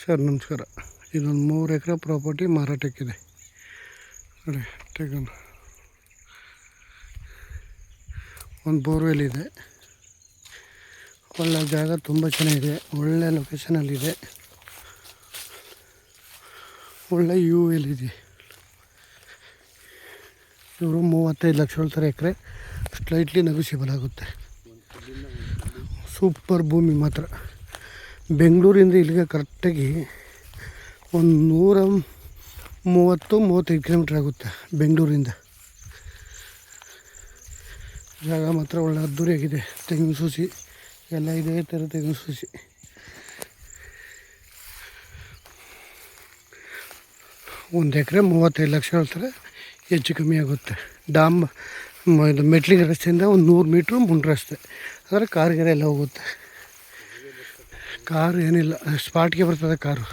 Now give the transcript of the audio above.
Sir ನಮಸ್ಕಾರ. ಇದೊಂದು 3 ಎಕರೆ property ಮಾರಾಟಕ್ಕಿದೆ ನೋಡಿ. ಟೇಕನ್ ಒಂದು ಬೋರ್ವೆಲ್ ಇದೆ. ಒಳ್ಳೆ ಜಾಗ, ತುಂಬ ಚೆನ್ನಾಗಿದೆ. ಒಳ್ಳೆ ಲೊಕೇಶನಲ್ಲಿದೆ. ಒಳ್ಳೆ ಯು ಎಲ್ ಇದೆ. ಇವರು 35 ಲಕ್ಷ ಹೇಳ್ತಾರೆ ಎಕರೆ. ಸ್ಲೈಟ್ಲಿ ನೆಗೋಷಿಯಬಲ್ ಆಗುತ್ತೆ. ಸೂಪರ್ ಭೂಮಿ ಮಾತ್ರ. ಬೆಂಗಳೂರಿಂದ ಇಲ್ಲಿಗೆ ಕರೆಕ್ಟಾಗಿ ಒಂದು 130-35 ಕಿಲೋಮೀಟ್ರ್ ಆಗುತ್ತೆ ಬೆಂಗಳೂರಿಂದ. ಜಾಗ ಮಾತ್ರ ಒಳ್ಳೆ ಅದ್ದೂರಿಯಾಗಿದೆ. ತೆಂಗಿನ ಸಸಿ ಎಲ್ಲ ಇದೇ ಥರ ತೆಂಗಿನ ಸಸಿ. ಒಂದು ಎಕರೆ 35 ಲಕ್ಷ ಹೇಳ್ತಾರೆ. ಹೆಚ್ಚು ಕಮ್ಮಿ ಆಗುತ್ತೆ. ಇದು ಮೆಟ್ಲಿಗೆ ರಸ್ತೆಯಿಂದ ಒಂದು 100 ಮೀಟ್ರು ಮುಂದೆ ರಸ್ತೆ. ಆದರೆ ಕಾರ್ಗೆಲ್ಲ ಎಲ್ಲ ಹೋಗುತ್ತೆ. ಕಾರು ಏನಿಲ್ಲ, ಸ್ಪಾಟ್ಗೆ ಬರ್ತದೆ ಕಾರು.